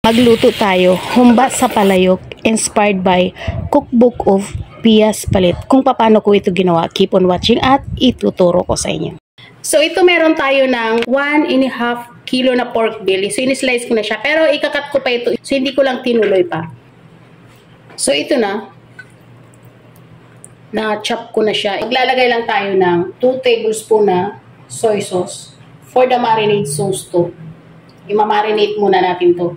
Magluto tayo, humba sa palayok, inspired by Cookbook of Pia's Palit. Kung paano ko ito ginawa, keep on watching at ituturo ko sa inyo. So ito meron tayo ng 1.5 kilo na pork belly. So in-slice ko na siya, pero ikakat ko pa ito. So hindi ko lang tinuloy pa. So ito na-chop ko na siya. Maglalagay lang tayo ng 2 tablespoon na soy sauce. For the marinade sauce to, i-marinate muna natin to.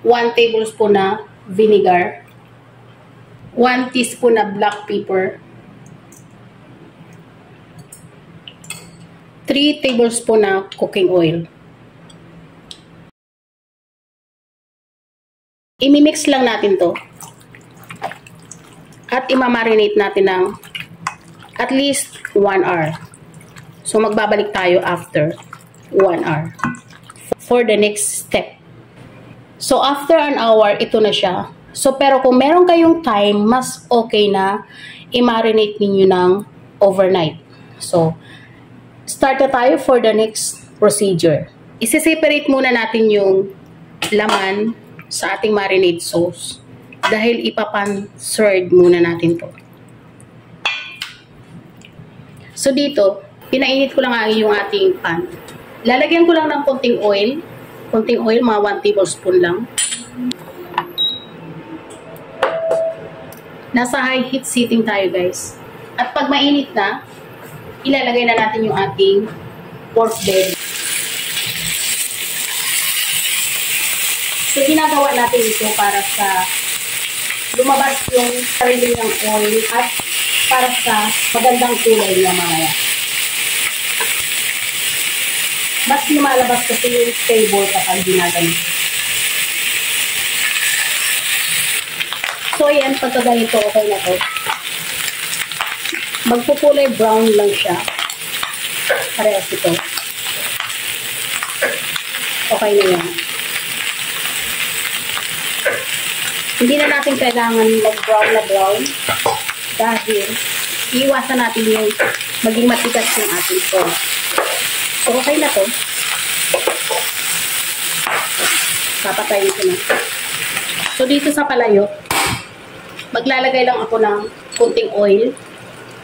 1 tablespoon na vinegar, 1 teaspoon na black pepper, 3 tablespoon na cooking oil. Imimix lang natin to at imamarinate natin ng at least 1 hour. So magbabalik tayo after 1 hour for the next step. So, after an hour, ito na siya. So, pero kung meron kayong time, mas okay na i-marinate ninyo ng overnight. So, start na tayo for the next procedure. Isi-separate muna natin yung laman sa ating marinade sauce dahil ipapan-serve muna natin to. So, dito, pinainit ko lang yung ating pan. Lalagyan ko lang ng konting oil, mga 1 tablespoon lang. Nasa high heat setting tayo, guys. At pag mainit na, ilalagay na natin yung ating pork belly. So, ginagawa natin ito para sa lumabas yung sarili ng oil at para sa magandang kulay na mamaya. Mas lumalabas kasi yung flavor kapag ginagamit. So, ayan, pagka ganito, okay na to. Magpukulay brown lang siya. Parehas ito. Okay na yan. Hindi na natin kailangan mag-brown na brown dahil iiwasan natin yung maging matigas yung ating pork. So, okay na to. Papatayin ko na. So, dito sa palayok, maglalagay lang ako ng kunting oil.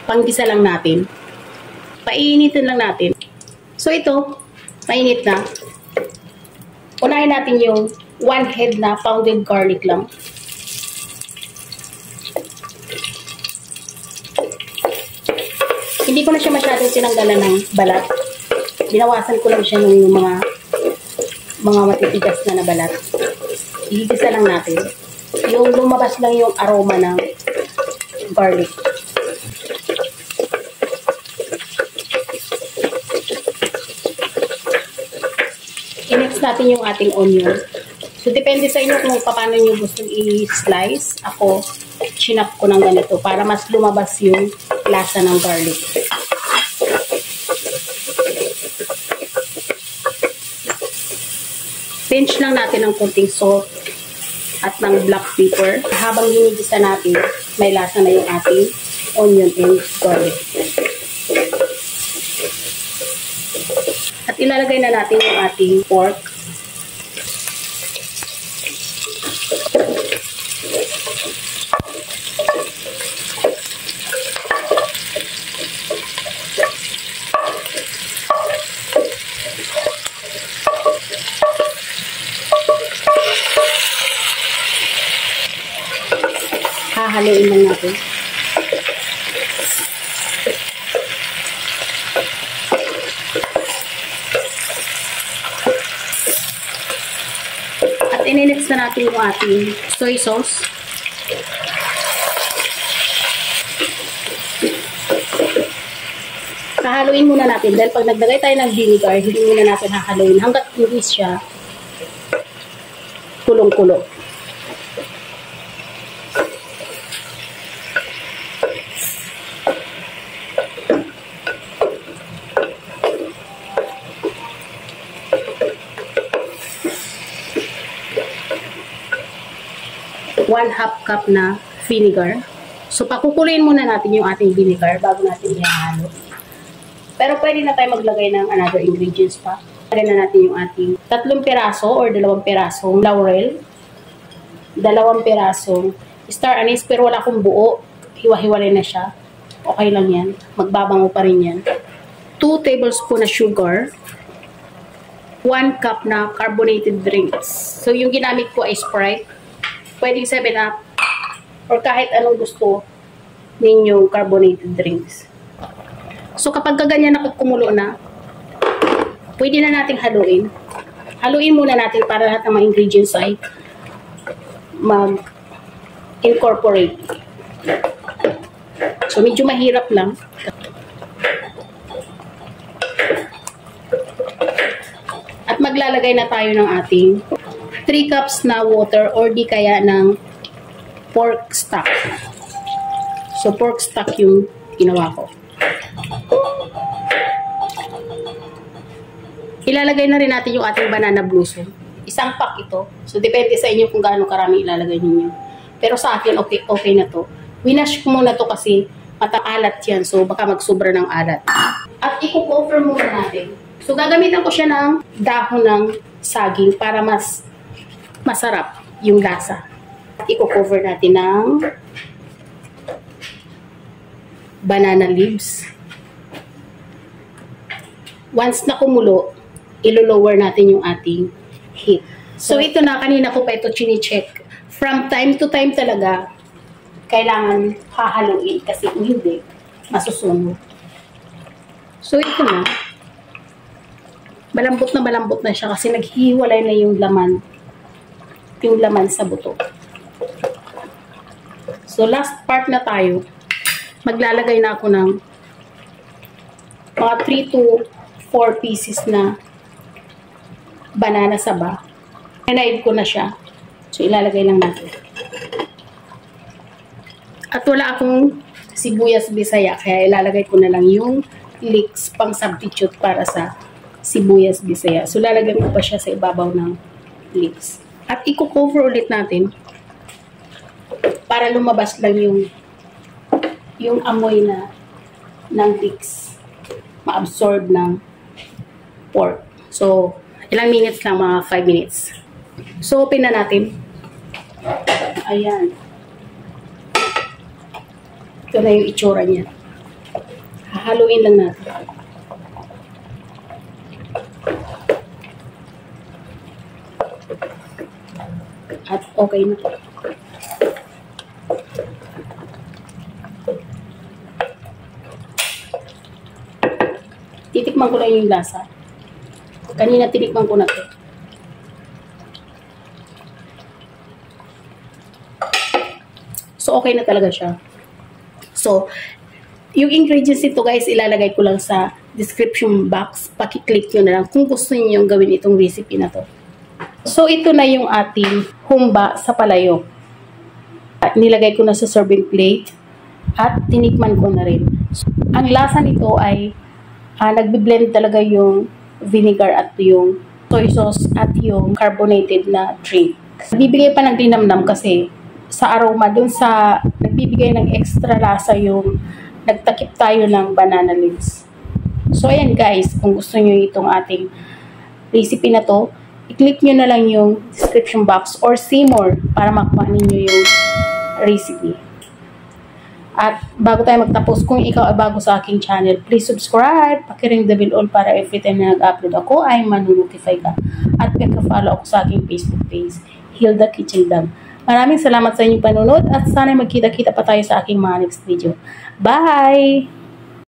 Panggisa lang natin. Painitin lang natin. So, ito, mainit na. Unahin natin yung 1 head na pounded garlic lang. Hindi ko na siya masyadong tinanggalan ng balat. Binawasan ko lang siya ng mga matitigas na balat. Igisa lang natin. Yung lumabas lang yung aroma ng garlic. I-mix natin yung ating onion. So, depende sa inyo kung paano nyo gusto i-slice. Ako, chinap ko ng ganito para mas lumabas yung lasa ng garlic. Pinch lang natin ng konting salt at ng black pepper. Habang ginigisa natin, may lasa na yung ating onion and garlic. At ilalagay na natin yung ating pork. Hahaluin lang natin. At ininix na natin yung ating soy sauce. Hahaluin muna natin dahil pag naglagay tayo ng vinegar, hindi muna natin hahaluin hanggat hindi siya kulong-kulo. One half cup na vinegar. So, pakukuloyin muna natin yung ating vinegar bago natin ihalo. Pero pwede na tayo maglagay ng another ingredients pa. Lagyan na natin yung ating 3 piraso or 2 pirasong laurel. 2 pirasong star anise, pero wala akong buo. Hiwa-hiwalay na siya. Okay lang yan. Magbabango pa rin yan. 2 tablespoon na sugar. 1 cup na carbonated drinks. So, yung ginamit ko ay Sprite. Pwedeng 7-Up or kahit anong gusto ninyong carbonated drinks. So, kapag ganyan nakakumulo na, pwede na nating haluin. Haluin muna natin para lahat ng mga ingredients ay mag-incorporate. So, medyo mahirap lang. At maglalagay na tayo ng ating 3 cups na water or di kaya ng pork stock. So, pork stock yung ginawa ko. Ilalagay na rin natin yung ating banana blossom. Isang pack ito. So, depende sa inyo kung gaano karami ilalagay ninyo. Pero sa akin, okay na to. Winash ko muna to kasi mataalat yan. So, baka magsubra ng alat. At i-cover muna natin. So, gagamitan ko siya ng dahon ng saging para mas masarap yung lasa. I-cover natin ng banana leaves. Once na kumulo, ilo-lower natin yung ating heat. So, ito na, kanina ko pa ito chine-check. From time to time talaga, kailangan hahaluin kasi kung hindi, masusunog. So, ito na. Malambot na siya kasi naghihiwalay na yung laman sa buto. So, last part na tayo. Maglalagay na ako ng mga 3 to 4 pieces na banana saba. Hinaid ko na siya. So, ilalagay lang natin. At wala akong sibuyas bisaya, kaya ilalagay ko na lang yung leeks pang substitute para sa sibuyas bisaya. So, lalagyan ko pa siya sa ibabaw ng leeks. At i-cover ulit natin para lumabas lang yung amoy na ng leeks ma-absorb ng pork. So, ilang minutes lang, mga 5 minutes. So, open na natin. Ayan. Ito na yung itsura niya. Hahaluin lang natin. At okay na po. Titikman ko lang yung lasa. Kanina tinikman ko na to. So, okay na talaga siya. So, yung ingredients nito guys, ilalagay ko lang sa description box. Paki-click nyo na lang kung gusto niyo gawin itong recipe na to. So, ito na yung ating humba sa palayok. At nilagay ko na sa serving plate at tinikman ko na rin. So, ang lasa nito ay nagbi-blend talaga yung vinegar at yung soy sauce at yung carbonated na drink. Bibigay pa ng dinamnam kasi sa aroma dun sa nagbibigay ng extra lasa yung nagtakip tayo ng banana leaves. So, ayan guys, kung gusto nyo itong ating recipe na to, i-click nyo na lang yung description box or see more para makuha ninyo yung recipe. At bago tayo magtapos, kung ikaw ay bago sa aking channel, please subscribe, pakiring the bell all para every time na nag-upload ako ay manu-notify ka. At pagka-follow ako sa aking Facebook page, Hilda Kitchen Vlog. Maraming salamat sa inyong panunod at sana magkita-kita pa tayo sa aking mga next video. Bye!